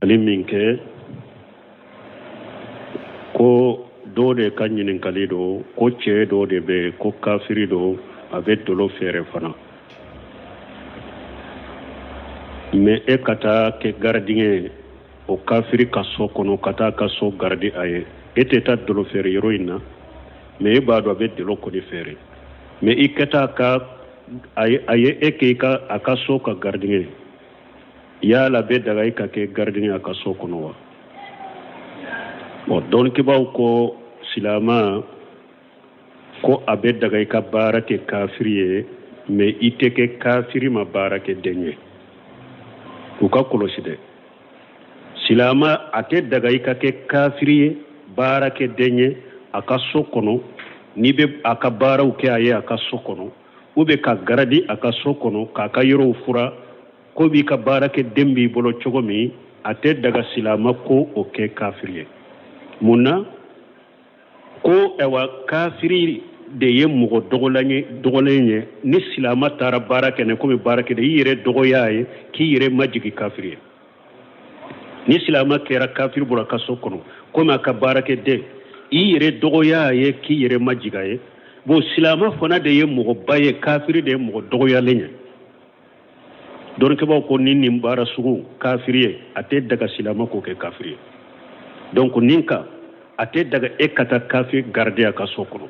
ali min kɛ ko dɔ de ka ɲininkali do ko cɛ dɔ de bɛ ko kafiri do a bɛ dolo fɛrɛ fana mais e ka taa kɛ gardien o kafiri ka so kɔnɔ ka taa ka so gardi a ye e tɛ taa dolo fɛrɛ yɔrɔ in na mais e b'a dɔn a bɛ dolo kɔni fɛrɛ mais i ka taa ka a ye e kɛ a ka so ka gardien yala bɛ daga i ka kɛ gardien a ka so kɔnɔ wa bon dɔnnikɛbaaw ko silama ko a bɛ daga i ka baara kɛ kafiri ye mais i tɛ kɛ kafiri ma baara kɛ den ye u ka kɔlɔsi dɛ silama a tɛ daga i ka kɛ kafiri ye baara kɛ den ye a ka so kɔnɔ n'i bɛ a ka baaraw kɛ a ye a ka so kɔnɔ ou bien ka garadi a ka so kɔnɔ k'a ka yɔrɔw fura ko b'i ka baara kɛ den b'i bolo cogo min a tɛ daga silama ko o kɛ kafiri ye mun na ko kafiri de ye mɔgɔ dɔgɔlen ye ni silama taara baara kɛ ne komi baara kɛ i yɛrɛ dɔgɔya ye k'i yɛrɛ majigi kafiri ye ni silama kɛra kafiri bɔra ka so kɔnɔ komi a ka baara kɛ den i yɛrɛ dɔgɔya ye k'i yɛrɛ majiga ye bon silama fana de ye mɔgɔba ye kafiri de ye mɔgɔ dɔgɔyalen ye dɔnnikɛbaaw ko nin baara sugu kafiri ye a tɛ daga silama k'o kɛ kafiri ye donc nin ka a tɛ daga e ka taa kafiri garder a ka so kɔnɔ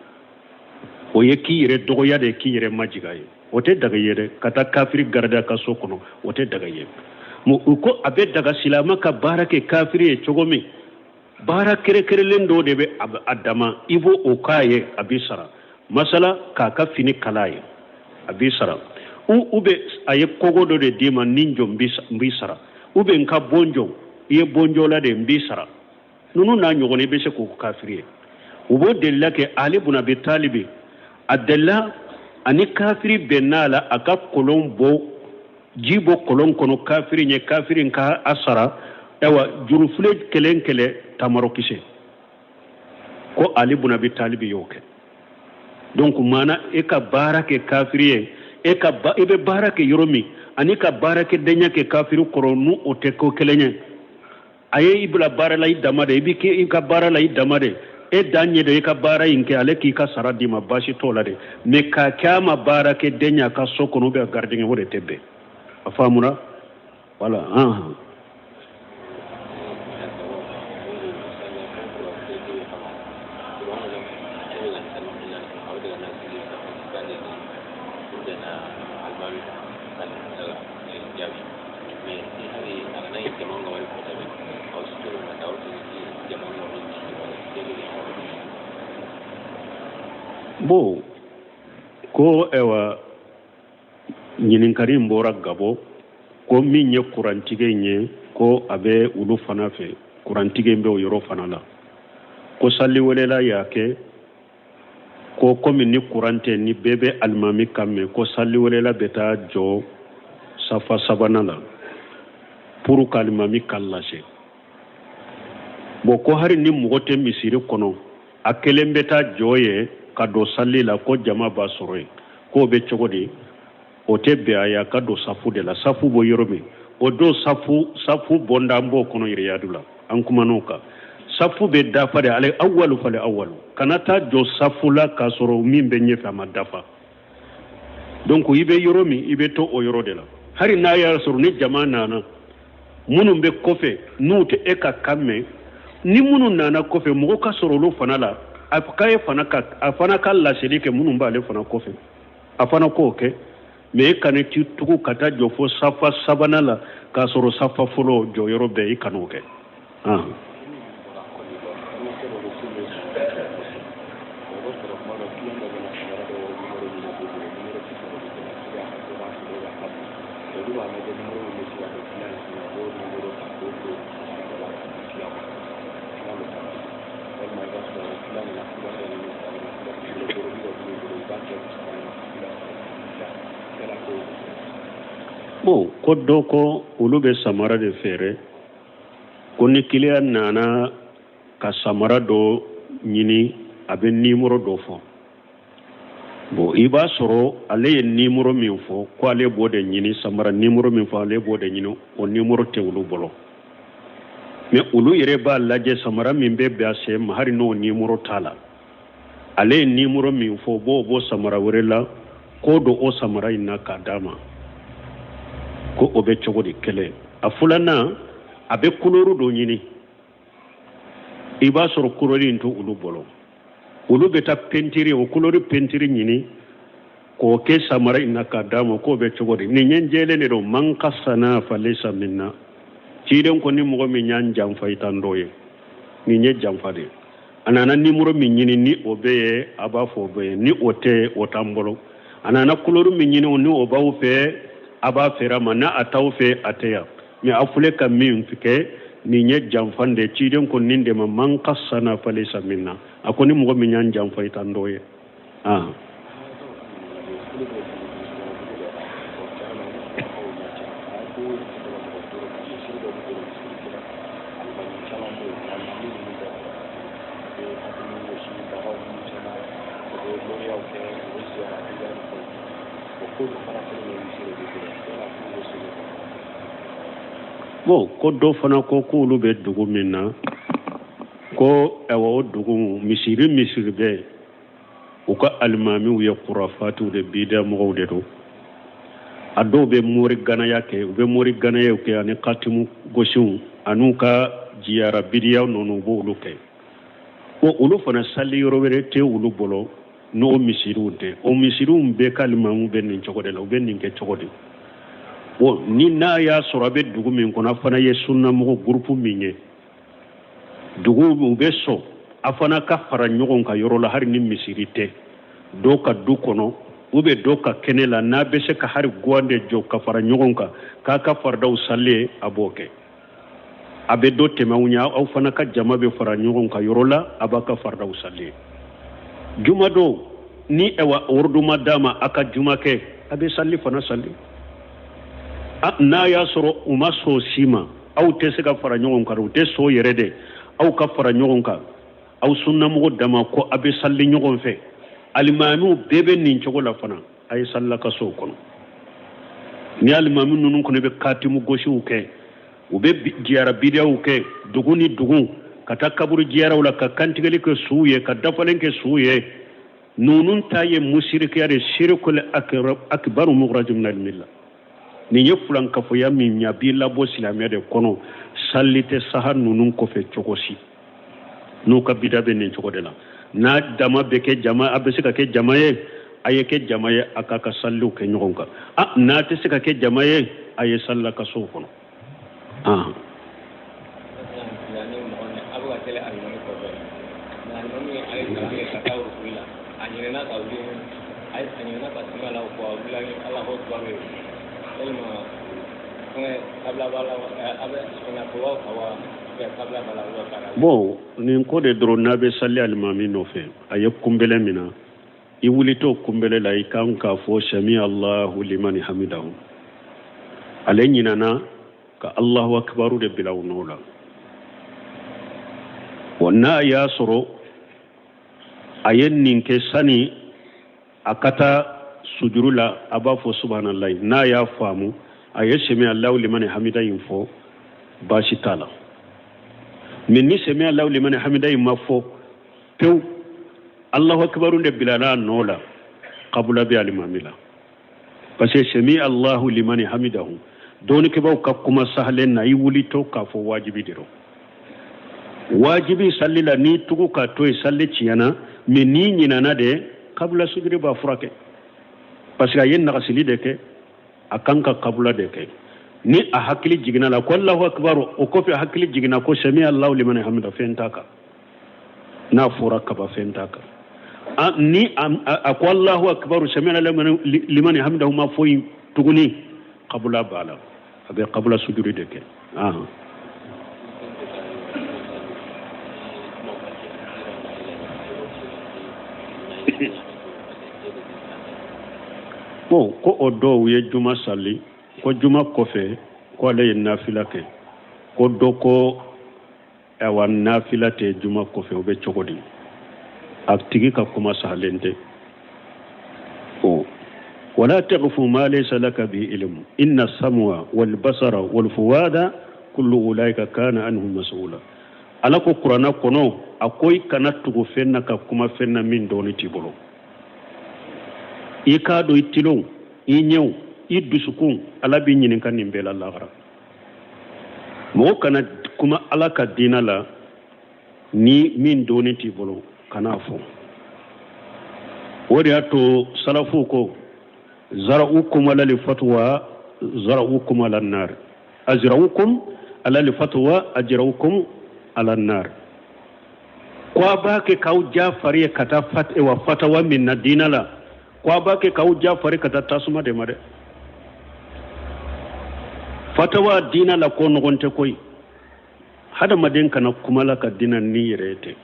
o ye k'i yɛrɛ dɔgɔya de k'i yɛrɛ majiga ye o tɛ daga ye dɛ ka taa kafiri garder a ka so kɔnɔ o tɛ daga ye u ko a bɛ daga silama ka baara kɛ kafiri ye cogo min baara kɛrɛkɛrɛnlen dɔ de bɛ a dama i b'o o k'a ye a b'i sara masala k'a ka fini kala ye a b'i sara ou bien a ye kogo dɔ de d'i ma nin jɔ n b'i sara ou bien n ka bon jɔ i ye bon jɔ la de n b'i sara ninnu n'a ɲɔgɔn i bɛ se k'o kafiri ye u b'o delila kɛ Ali ibn Abi Talib a delila ani kafiri bɛnn'a la a ka kolon bɔ ji bɔ kolon kɔnɔ kafiri ɲɛ kafiri ka a sara jurufile kelen kelen tamarokisɛ ko Ali ibn Abi Talib y'o kɛ donc maana e ka baara kɛ kafiri ye i bɛ baara kɛ yɔrɔ min ani ka baara kɛ denya kɛ kafiri kɔrɔ n'u o tɛ ko kelen ye a ye i bila baara la i dama de i bɛ kɛ i ka baara la i dama de e dan ɲɛ de i ka baara in kɛ ale k'i ka sara d'i ma baasi t'o la de mais k'a kɛ a ma baara kɛ denya ka so kɔnɔ bɛ gardien o de tɛ bɛn a faamuna voilà bon ko ɲininkali in bɔra Gabɔ ko min ye kurantigɛ in ye ko a bɛ olu fana fɛ kurantigɛ in bɛ o yɔrɔ fana la ko saliwelela y'a kɛ ko komi ni kuran tɛ ni bɛɛ bɛ alimami kan mɛn ko saliwelela bɛ taa jɔ safa sabanan la pour que alimami kan lase bon ko hari ni mɔgɔ tɛ misiri kɔnɔ a kelen bɛ taa jɔ ye ka don sali la ko jama b'a sɔrɔ yen k'o bɛ cogo di o tɛ bɛn a ye a ka don safu de la safu bɔ yɔrɔ min o don safu bɔnda an b'o kɔnɔ yɛrɛyadu la an kuman'o kan safu bɛ dafa de ale awalu fale awalu kana taa jɔ safu la k'a sɔrɔ min bɛ ɲɛfɛ a ma dafa donc i bɛ yɔrɔ min i bɛ to o yɔrɔ de la hari n'a y'a sɔrɔ ni jama nana minnu bɛ kɔfɛ n'u tɛ e ka kan mɛn ni minnu nana kɔfɛ mɔgɔ ka sɔrɔ olu fana la a fana ka laseli kɛ minnu b'ale fana kɔfɛ a fana k'o kɛ mais e kana tugu ka taa jɔ fo safa sabanan la k'a sɔrɔ safa fɔlɔ jɔyɔrɔ bɛɛ i kan'o kɛ bon ko dɔ ko olu bɛ samara de feere ko ni kiliyan nana ka samara dɔ ɲini a bɛ nimero dɔ fɔ bon i b'a sɔrɔ ale ye nimero min fɔ ko ale b'o de ɲini samara nimero min fɔ ale b'o de ɲini o nimero tɛ olu bolo mais ulu yere ba lajɛ samara min bɛ bɛn a sen ma hali n'o nimoro t'a la ale ye nimoro min fɔ b'o samara wɛrɛ la k'o don o samara in na k'a d'a ma ko o bɛ cogo di kɛlɛ a filanan a bɛ couleur dɔ ɲini i b'a sɔrɔ couleur in to olu bolo olu bɛ taa peinture o couleur peinture ɲini k'o kɛ samara in na k'a d'a ma k'o bɛ cogo di nin ɲɛ jɛlen de don man kasana falesa minna ciden ko ni mɔgɔ min y'a janfa i tan dɔ ye nin ye janfa de a nana nimoro min ɲini ni o bɛ ye a b'a fɔ o bɛ ye ni o tɛ o t'an bolo a nana couleur min ɲini ni o b'aw fɛ a b'a feere a ma n'a a t'aw fɛ a tɛ yan mais a filɛ ka min kɛ nin ye janfan de ciden ko nin de ma man kasana falesa minna a ko ni mɔgɔ min y'a janfa i tan dɔ ye bon ko dɔ fana ko k'olu bɛ dugu min na ko o dugu misiri bɛ u ka alimamiw ye kurafatiw de bida mɔgɔw de don a dɔw bɛ mori ganaya kɛ u bɛ mori ganayaw kɛ ani katimu gosiw an'u ka jiyara bidiyaw ninnu u b'olu kɛ ko olu fana sali yɔrɔ wɛrɛ tɛ olu bolo n'o misiriw tɛ o misiriw bɛɛ ka alimamiw bɛ nin cogo de la u bɛ nin kɛ cogo de ni n'a y'a sɔrɔ a bɛ dugu min kɔnɔ a fana ye sunnamɔgɔ groupe min ye dugu u bɛ sɔn a fana ka fara ɲɔgɔn kan yɔrɔ la hali ni misiri tɛ dɔw ka du kɔnɔ ou bien dɔw ka kɛnɛ la n'a bɛ se ka hali guwan de jɔ ka fara ɲɔgɔn kan k'a ka fardaw sali a b'o kɛ a bɛ dɔ tɛmɛ aw ɲɛ aw fana ka jama bɛ fara ɲɔgɔn kan yɔrɔ la a b'a ka fardaw sali juma dɔw ni ordre ma d'a ma a ka juma kɛ a bɛ sali fana sali n'a y'a sɔrɔ u ma sɔn si ma aw tɛ se ka fara ɲɔgɔn kan u tɛ sɔn yɛrɛ de aw ka fara ɲɔgɔn kan aw sunnamɔgɔ dama ko a bɛ sali ɲɔgɔn fɛ alimamiw bɛɛ bɛ nin cogo la fana a ye salila ka so kɔnɔ ni alimami ninnu kɔni bɛ katimu gosiw kɛ u bɛ jiyara bidiyaw kɛ dugu ni dugu ka taa kaburu jiyaraw la ka kantigɛli kɛ suw ye ka dafalen kɛ suw ye ninnu ta ye musirikiya de shirikul akbaru mukhrajun minal millah nin ye filankafoya min ɲa b'i labɔ silamɛya de kɔnɔ sali tɛ saha ninnu kɔfɛ cogo si n'u ka bida bɛ nin cogo de la n'a dama bɛ kɛ jama a bɛ se ka kɛ jama ye a ye kɛ jama ye a k'a ka saliw kɛ ɲɔgɔn kan n'a tɛ se ka kɛ jama ye a ye salila ka sow kɔnɔ bon nin ko de dɔrɔn n'a bɛ sali alimami nɔfɛ a ye kunbɛlɛ min na i wulitɔ kunbɛlɛ la i kan k'a fɔ sami allahu liman hamidahu ale ɲinana ka allahu akbaru de bila u n'o la wa n'a y'a sɔrɔ a ye nin kɛ sani a ka taa sujuru la a b'a fɔ subhanallahi n'a y'a faamu a ye sami allahu liman hamida in fɔ baasi t'a la mais ni sami allahu liman hamida in ma fɔ pewu allahu akbaru de bilala a nɔ la kabula bɛ alimami la parce que sami allahu liman hamidahu dɔɔnikɛbaw ka kuma sahalen na i wulitɔ k'a fɔ wajibi de don wajibi sali la n'i tugu k'a to yen sali tiɲɛna mais n'i ɲinana de kabula sujudi b'a furakɛ parce que a ye nagasili de kɛ a kan ka kabula de kɛ ni a hakili jiginna la ko allahu akbar o kɔfɛ hakili jiginna ko sami allahu liman hamida fɛn t'a kan n'a fɔra kaba fɛn t'a kan ni a ko allahu akbar sami allahu liman hamida ma fɔ yen tuguni kabula b'a la a bɛ kabula sujudi de kɛ bon ko o dɔw ye juma sali ko juma kɔfɛ ko ale ye nafila kɛ ko dɔ ko awa nafila tɛ juma kɔfɛ o bɛ cogo di a tigi ka kuma sahalen tɛ ولا تقف ما ليس لك به علم إن السمع والبصر والفؤاد kullu ulaika kana anhum mas'ula ala ko qur'ana kono akoy kana tugo fenna ka kuma fenna min doni tibolo ika do itilon inyew idusukun ala bi nyinin kan nimbela Allah mo kana kuma ala ka dina la ni min doni tibolo kana fo wodi ato salafu ko zara'ukum ala lifatwa zara'ukum ala nar ajra'ukum ala lifatwa ajra'ukum ala nar kwa bake kau jafari kata wa fatawa min nadina la kwa bake kau jafari kata tasuma de made fatawa dina la ko nogonte koy hada maden kana kumala ka dina ni yerete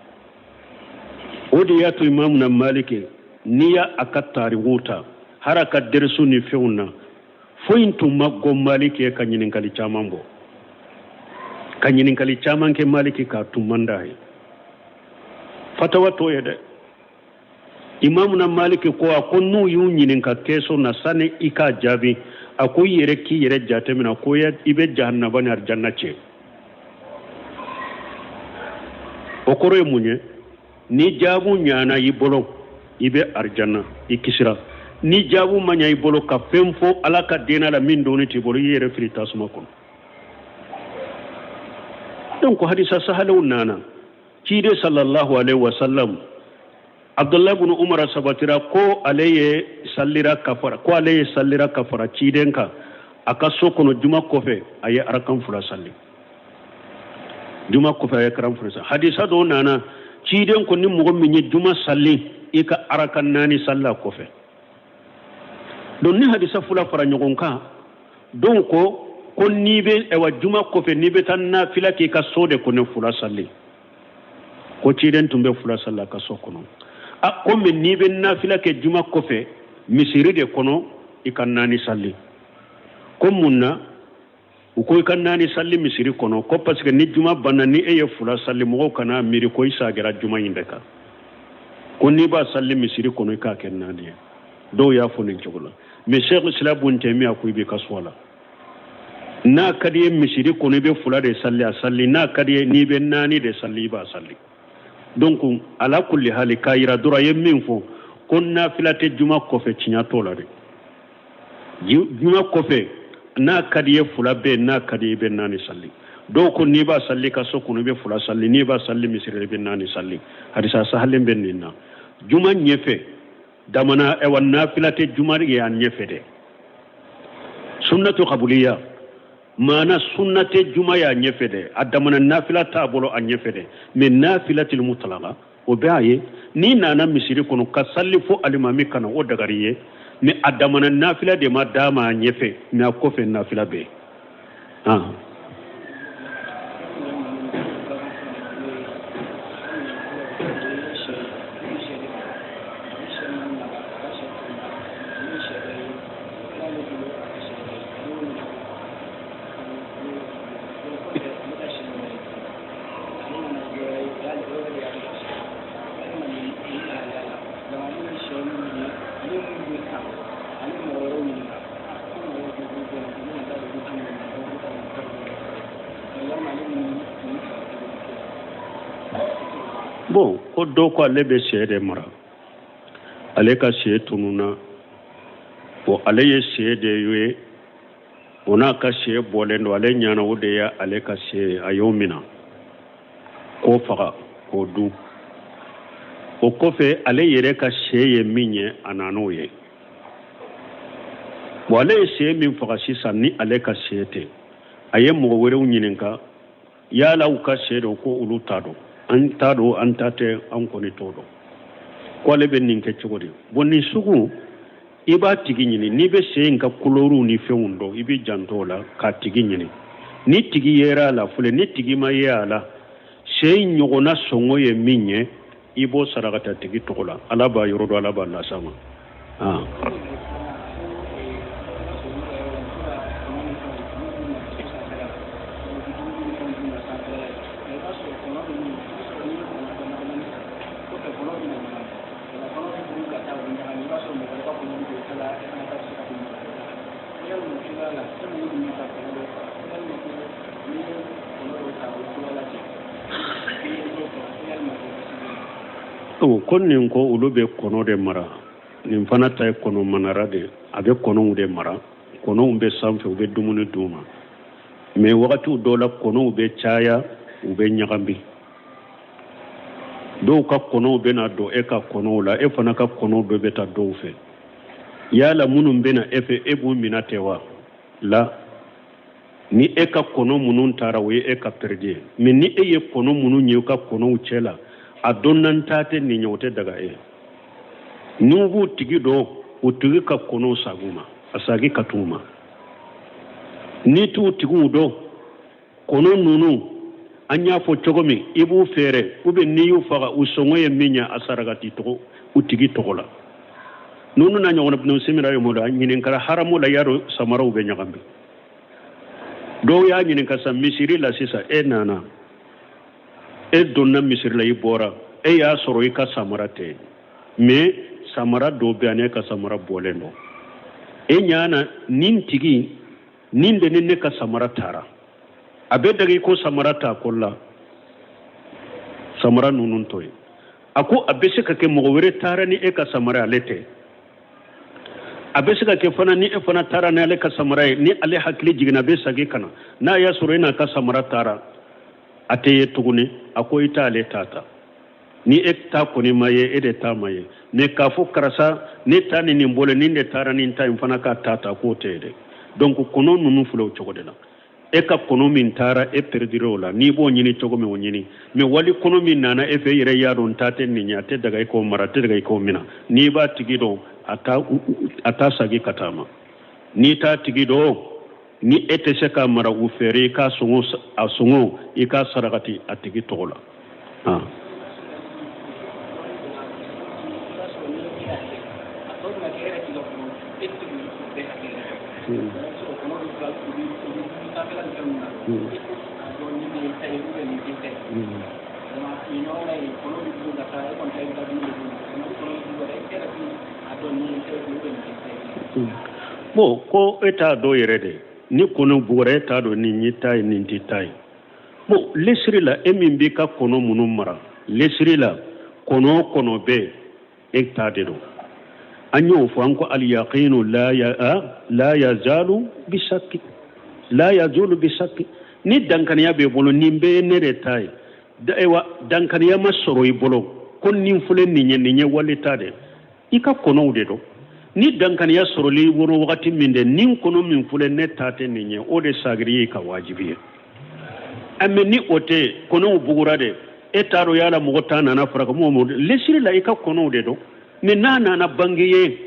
odi yato imam na maliki niya akatari wuta haraka dersu ni feuna fointu maggo maliki ka nyinin kali chamambo kanyinin kali chamanke maliki ka tumandai fatawa to yede imam na maliki ko akonu yu nyinin ka keso na sane ika jabi akoy yere ki yere jate mina ko ya ibe jahannaba ni arjanna che okoro munye ni jabu nyana yibolo ibe arjanna ikisira ni jabu manya ibolo ka femfo ala ka dena la min doni ti bolo yere frita suma kon donc hadisa sahalu nana cide sallallahu alaihi wasallam abdullah ibn umar sabatira ko alayhi sallira kafara cidenka aka sokono juma kofe ayi arakan fula salli juma kofe ayi karam fula hadisa do nana ciden ko ni mo minye juma salli ika arakan nani salla kofe don ni hadisa fula fara nyogonka don ko nibe ewa juma kofe nibe tan na fila ki ka sode ko ne fula salli ko ciden tumbe fula salla ka sokono a ko men nibe na fila ke juma kofe misiri de kono ikan nani salli ko munna uko ikan nani salli misiri kono ko parce que ni juma banani eye fula salli mo kana miri ko isa gara juma indeka ko ni ba salli misiri kono ka ken nani do ya fo ni jogula mais cheikh islam bun temiya ko ibe kaswala na kadiye misiri kono be fula de salli a salli na kadiye ni be nani de salli ba salli donc ala kulli hali kayira dura yemmin fo kon na filate juma kofe cinya tola de juma kofe na kadiye fula be na kadiye be nani salli do ko ni ba salli ka so kono be fula salli ni ba salli misiri be nani salli hadisa sahalen ben ninna juma nyefe damana e wanna filate juma ya nyefe de sunnatu qabuliya mana sunnate juma ya nyefede adamana nafila tabolo a nyefede mais nafilatil mutlaqa o baaye ni nana misiri kono kasallifu alimami kana o dagariye mais adamana nafila de ma dama nyefe mais akofe nafila be bon ko do ko ale be sede mara ale ka se tununa o ale ye sede yue ona ka se bolendo ale nyana wode ya ale ka se ayomina ko faga ko du o kofe ale yere ka se ye minye anano ye wale se min faga sisan ni ale ka sete aye mo were unyininka yala u ka se do ko ulu tado an tado an tate an koni todo ko le ben ninke chogodi bonni sugu iba tigi nyini ni be se nka koloru ni fewundo ibi jantola ka tigi nyini ni tigi yera la fule ni tigi ma yala se nyogona songo ye minye ibo saragata tigi tokola alaba yorodo alaba la sama o konnin ko ulu be kono de mara nin fana ta kono manara de abe kono de mara kono be sanfɛ u be dumuni duma mais wakati dɔ la kono be caya u be ɲagambi dɔw ka kɔnɔw bɛna don e ka kɔnɔw la e fana ka kɔnɔw dɔ bɛ taa dɔw fɛ yala minnu bɛna e fɛ e b'u minɛ ten wa la ni e ka kɔnɔ minnu taara o ye e ka perdre ye mais ni e ye kɔnɔ minnu ye u ka kɔnɔw cɛ la a dɔnnan ta tɛ nin ɲɛ o tɛ daga e n'u b'u tigi dɔn o tigi ka kɔnɔw sagu ma a sagi ka t'u ma ni t'u tigiw dɔn kɔnɔ ninnu an y'a fɔ cogo min i b'u fɛɛrɛ ou bien n'i y'u faga u sɔngɔ ye min ɲɛ a sarakati tɔgɔ u tigi tɔgɔ la ninnu na ɲɔgɔn na simira ye mun la ɲininkara haramu la y'a dɔn samaraw bɛ ɲagami dɔw y'a ɲininka sa misiri la sisan e nana e donna misiri la i bɔra e y'a sɔrɔ i ka samara tɛ mais samara dɔw bɛ yan ne ka samara bɔlen don e ɲana nin tigi nin de ni ne ka samara taara a bɛ dagi ko samara t'a ko la samara ninnu to ye a ko a bɛ se ka kɛ mɔgɔ wɛrɛ taara ni e ka samara ale tɛ a bɛ se ka kɛ fana ni e fana taara ni ale ka samara ye ni ale hakili jiginna a bɛ sagi ka na n'a y'a sɔrɔ e n'a ka samara taara a tɛ ye tuguni a ko i t'ale ta ta ni e ta kɔni ma ye e de ta ma ye mais k'a fɔ karisa ne ta ni nin bolo nin de taara nin ta in fana ka ta ta k'o tɛ ye dɛ donc kɔnɔ ninnu filɛ o cogo de la e ka kɔnɔ min taara e perdre o la n'i b'o ɲini cogo min o ɲini mais wali kɔnɔ min nana e fɛ yɛrɛ y'a dɔn ta tɛ nin ɲɛ a tɛ daga i k'o mara a tɛ daga i k'o mina n'i b'a tigi dɔn a t'a sagi ka taa ma n'i t'a tigi dɔn ni e tɛ se k'a mara u fɛɛrɛ i k'a sɔngɔ a sɔngɔ i k'a sarakati a tigi tɔgɔ la bon ko e t'a dɔn yɛrɛ de ni kɔnɔ bugɔra e t'a dɔn nin ye ta ye nin tɛ ta ye bon lesiri la e min b'i ka kɔnɔ minnu mara lesiri la kɔnɔ o kɔnɔ bɛɛ e ta de don an y'o fɔ an ko aliyaqinu la yazalu bisaki la yazulu bisaki ni dankaniya b'i bolo nin bɛɛ ye ne de ta ye dankaniya ma sɔrɔ i bolo ko nin filɛ nin ye wali ta de i ka kɔnɔw de don ni dankaniya sɔrɔli woro wagati min de nin kɔnɔ min filɛ ne ta tɛ nin ye o de sagiri ye ka wajibi ye mais ni o tɛ kɔnɔw bugura de e t'a dɔn yala mɔgɔ ta nana fara ka mɔgɔ lesiri la i ka kɔnɔw de don mais n'a nana bange ye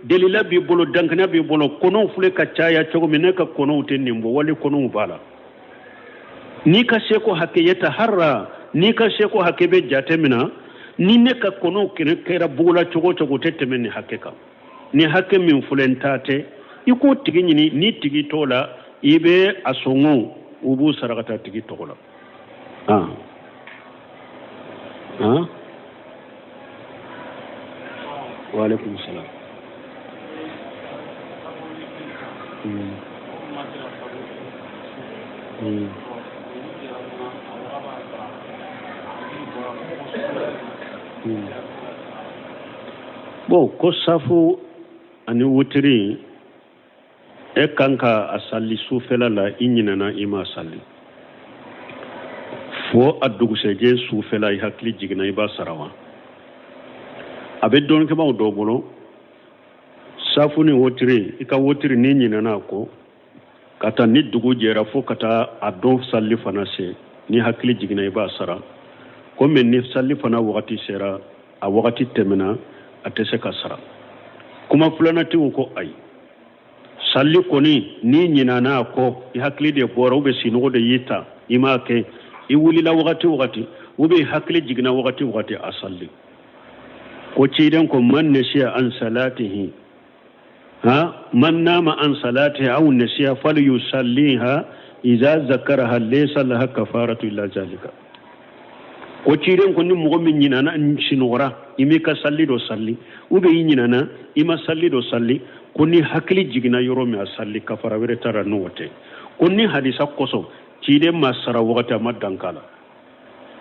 delila b'i bolo dankaniya b'i bolo kɔnɔw filɛ ka caya cogo min ne ka kɔnɔw tɛ nin bɔ wali kɔnɔw b'a la n'i ka seko hakɛ ye ta harra n'i ka seko hakɛ bɛ jate min na ni ne ka kɔnɔw kɛra bugula cogo o cogo tɛ tɛmɛ nin hakɛ kan ni hakɛ min filɛ n ta tɛ i k'o tigi ɲini ni tigi t'o la i bɛ a sɔngɔ u b'u sarakata tigi tɔgɔ la waalaikum salam bon ko safu ani wutiri e kan ka a salli sufɛla la i ɲinana i ma salli fo a dugusɛjɛ sufɛla i hakili jiginna i b'a sara wa a bɛ dɔɔninkɛbaw dɔw bolo safu ni wotiri i ka wotiri ni ɲinana ko ka taa ni dugu jɛra fo ka taa a dɔn salli fana se ni hakili jiginna i b'a sara komi ni salli fana wagati sera a wagati tɛmɛna a tɛ se ka sara kuma filanatigiw ko ayi salli kɔni ni ɲinana a kɔ i hakili de bɔra ubiyɛn sinɔgɔ de y'i ta i m'a kɛ i wulila wagati wagati ubiyɛn hakili jiginna wagati wagati a salli ko ciden ko man nasiya an salatihi man nama an salatihi aw nasiya falyusalliha idza zakaraha laysa laha kafaratu illa zalika ko ciden ko ni mɔgɔ min ɲinana sinɔgɔra i m'i ka salli dɔ salli ubiyɛn i ɲinana i ma salli dɔ salli ko ni hakili jiginna yɔrɔ min a salli kafara wɛrɛ tara n'o tɛ ko ni hadisa kosɔn cide masara wakati ma dankala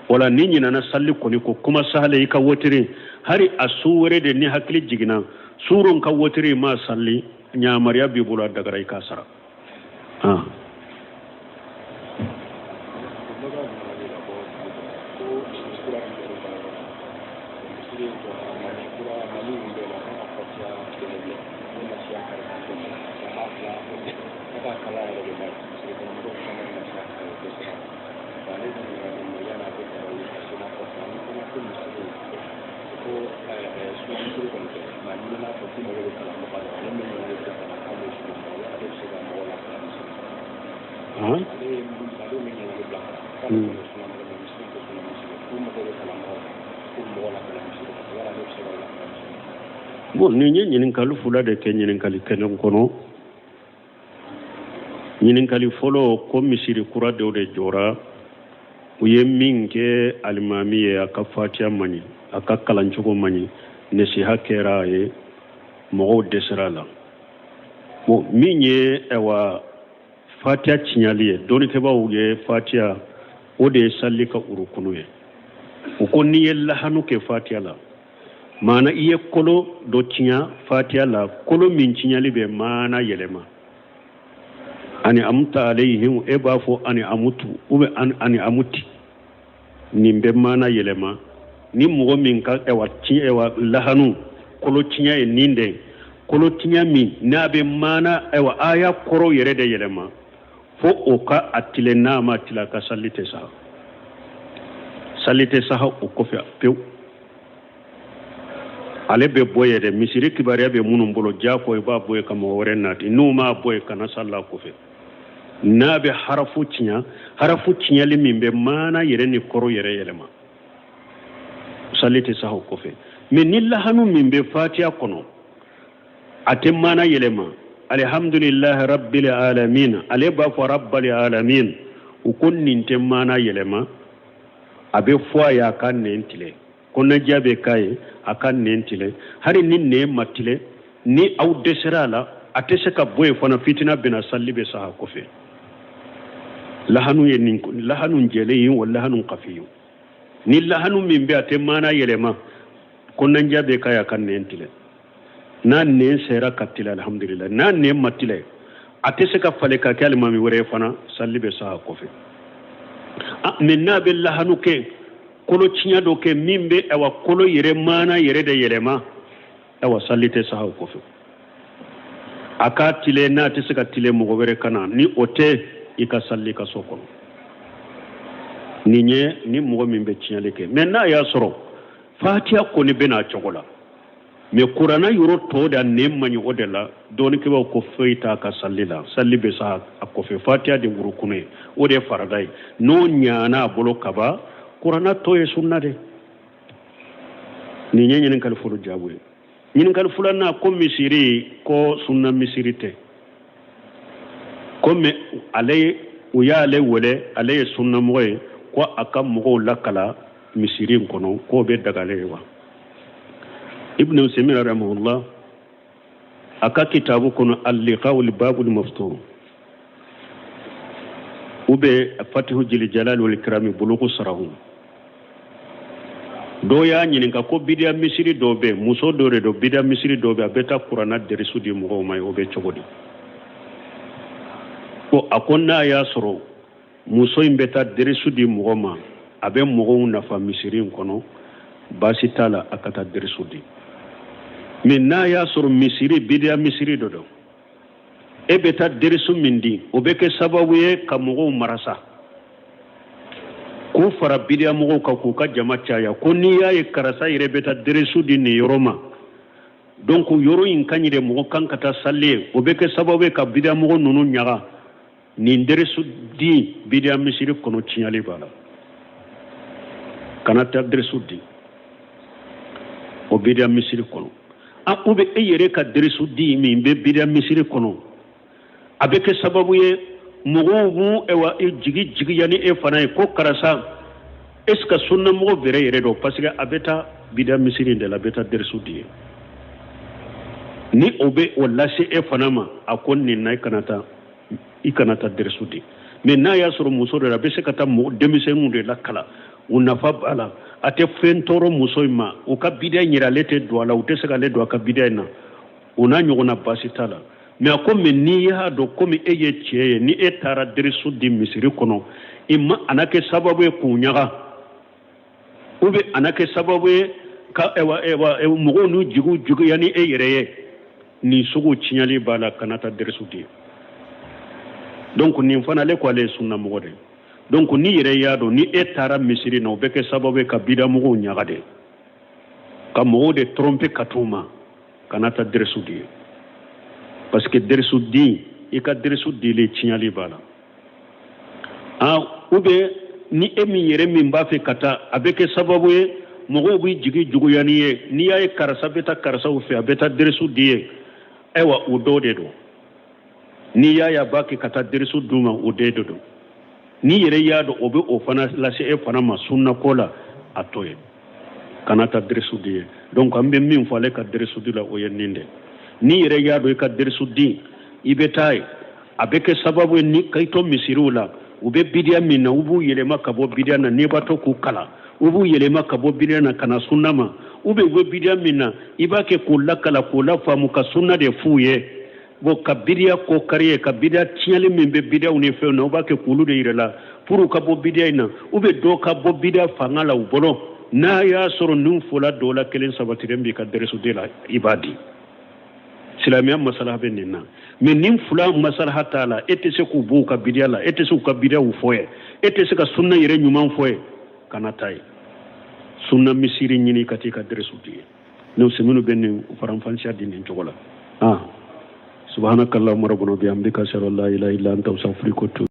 wala ni nyina na salli koni ko kuma sahale ka wotire hari asuwere de ni hakli jigina surun ka wotire ma salli nya mariya bi bula daga rai ka sara bon ni ɲininkali fula de kɛ ɲininkali kelen kɔnɔ ɲininkali fɔlɔ ko misiri kura dɔw de jɔra u ye min kɛ alimami ye a ka fatiya man ɲi a ka kalancogo man ɲi nasiha kɛra a ye mɔgɔw dɛsɛra a la bon min ye fatiya tiɲali ye dɔnnikɛbaw ye fatiya o de ye salli ka urukunu ye u ko n'i ye lahanu kɛ fatiya la maana i ye kolo dɔ tiɲa fatiya la kolo min tiɲali bɛ maana yɛlɛma ani amuta alayhim e b'a fɔ ani amutu ani amuti nin bɛ maana yɛlɛma ni mɔgɔ min ka lahanu kolo tiɲa ye nin de kolo tiɲa min n'a bɛ maana aya kɔrɔ yɛrɛ de yɛlɛma fo o ka a tile n'a ma tila ka salli tɛ saha o kɔfɛ pewu ale bɛ bɔ ye dɛ misiri kibaruya bɛ minnu bolo jako i b'a bɔ ye ka mɔgɔ wɛrɛ nati n'u m'a bɔ ye kana salla kɔfɛ n'a bɛ harafu tiɲali min bɛ maana yɛrɛ ni kɔrɔ yɛrɛ yɛlɛma salli tɛ saha o kɔfɛ mais ni lahanu min bɛ fatiya kɔnɔ a tɛ maana yɛlɛma alhamdulillahi rabbil alamin ale b'a fɔ rabbil alamin u ko nin tɛ maana yɛlɛma a bɛ fɔ a ye a ka nɛn tigɛ ko najiya bɛ k'a ye a ka nɛn tigɛ hari ni nɛn ma tigɛ ni aw dɛsɛra a la a tɛ se ka bɔ yen fana fitina bɛna salli bɛ saha kɔfɛ lahanu ye nin lahanu jɛlen ye wa lahanu kafi ye ni lahanu min bɛ a tɛ maana yɛlɛma ko najiya bɛ k'a ye a ka nɛn tigɛ n'a nɛn sera ka tigɛ alhamdulillah n'a nɛn ma tigɛ a tɛ se ka falen ka kɛ alimami wɛrɛ ye fana salli bɛ saha kɔfɛ mais n'a bɛ lahanu kɛ kolo tiɲa dɔ kɛ min bɛ kolo yɛrɛ maana yɛrɛ de yɛlɛma salli tɛ saha o kɔfɛ a ka tile n'a tɛ se ka tile mɔgɔ wɛrɛ kana ni o tɛ i ka salli ka so kɔnɔ nin ye ni mɔgɔ min bɛ tiɲali kɛ mais n'a y'a sɔrɔ fatiya kɔni bɛ n'a cogo la mais kuranna yɔrɔ tɔw da nɛn man ɲi o de la dɔɔnikɛlaw ko foyi t'a ka salli la salli bɛ saha a kɔfɛ fatiya de wurukunu ye o de ye farada ye n'o ɲana a bolo kaba kuranna tɔ ye sunna de nin ye ɲininkali fɔlɔ jaabi ye ɲininkali filanan ko misiri ko sunna misiri tɛ komi u y'ale wele ale ye sunnamɔgɔ ye ko a ka mɔgɔw lakala misiri in kɔnɔ k'o bɛ dagale ye wa ibn Usaymin rahimahullah a ka kitabu kɔnɔ al-liqa'u babul maftuh u bɛ fatihu jili jalal wal ikram bulugu sarahu dɔw y'a ɲininka ko bidiya misiri dɔw bɛ muso dɔw de don bidiya misiri dɔw bɛ a bɛ taa kuranna derisu di mɔgɔw ma o bɛ cogo di ko a ko n'a y'a sɔrɔ muso in bɛ taa derisu di mɔgɔ ma a bɛ mɔgɔw nafa misiri in kɔnɔ baasi t'a la a ka taa derisu di mais n'a y'a sɔrɔ misiri bidiya misiri dɔ don e bɛ taa derisu min di o bɛ kɛ sababu ye ka mɔgɔw marasa k'u fara bidiya mɔgɔw kan k'u ka jama caya ko n'i y'a ye karisa yɛrɛ bɛ taa derisu di nin yɔrɔ ma donc yɔrɔ in ka ɲi de mɔgɔ kan ka taa salli ye o bɛ kɛ sababu ye ka bidiya mɔgɔ ninnu ɲaga nin derisu di bidiya misiri kɔnɔ tiɲali b'a la kana taa derisu di o bidiya misiri kɔnɔ u bɛ e yɛrɛ ka derisu di min bɛ bidiya misiri kɔnɔ a bɛ kɛ sababu ye mɔgɔw b'u jigiya ni e fana ye ko karisa est ce que sunnamɔgɔ bɛrɛ yɛrɛ dɔn parce que a bɛ taa bidiya misiri de la a bɛ taa derisu di ye ni o bɛ o lase e fana ma a ko nin na i kana taa derisu di mais n'a y'a sɔrɔ muso dɔ la a bɛ se ka taa denmisɛnninw de lakala u nafa b'a la a tɛ fɛn tɔɔrɔ muso in ma u ka bidiya in yɛrɛ ale tɛ don a la u tɛ se k'ale don a ka bidiya in na o n'a ɲɔgɔnna baasi t'a la mais a ko mais n'i y'a dɔn komi e ye cɛ ye ni e taara derisu di misiri kɔnɔ i ma a na kɛ sababu ye k'u ɲaga ou bien a na kɛ sababu ye ka mɔgɔw n'u jigiw juguya ni e yɛrɛ ye nin sugu tiɲɛli b'a la kana taa derisu di donc nin fana ale ko ale ye sunnamɔgɔ de donc ni yɛrɛ y'a dɔn ni e taara misiri na o bɛ kɛ sababu ye ka bidamɔgɔw ɲaga de ka mɔgɔw de tromper ka t'u ma kana taa derisu di parce que derisu di i ka derisu dili tiɲɛli b'a la ou bien ni e min yɛrɛ min b'a fɛ ka taa a bɛ kɛ sababu ye mɔgɔw b'i jigi juguya ni ye n'i y'a ye karisa bɛ taa karisaw fɛ a bɛ taa derisu di ye ayiwa o dɔw de don n'i y'a ye a b'a kɛ ka taa derisu d'u ma o de don n'i yɛrɛ y'a dɔn o bɛ o fana lase e fana ma sunnako la a to ye kana taa derisu di ye donc an bɛ min fɔ ale ka derisu di la o ye nin de n'i yɛrɛ y'a dɔn i ka derisu di i bɛ taa ye a bɛ kɛ sababu ye ni ka i to misiriw la u bɛ bidiya min na u b'u yɛlɛma ka bɔ bidiya na n'i b'a to k'u kala u b'u yɛlɛma ka bɔ bidiya na ka na sunna ma ou bien u bɛ bidiya min na i b'a kɛ k'u lakala k'u lafaamu ka sunna de f'u ye bon ka bidiya ko kari ye ka bidiya tiɲɛli min bɛ bidiyaw ni fɛnw na u b'a kɛ k'olu de yira la pour u ka bɔ bidiya in na ou bien dɔw ka bɔ bidiya fanga la u bolo n'a y'a sɔrɔ n'u fola dɔw la kelen sabatilen b'i ka derisu de la i b'a di silamɛya masalaha bɛ nin na mais nin fila masalaha t'a la e tɛ se k'u bɔ u ka bidiya la e tɛ se k'u ka bidiyaw fɔ ye e tɛ se ka sunna yɛrɛ ɲuman fɔ ye kana taa ye sunna misiri ɲini ka t'i ka derisu di ye n'o seminu bɛ nin faranfasiya di nin cogo la subhanakallahumma rabbana bihamdika ashhadu an la ilaha illa anta astaghfiruka wa atubu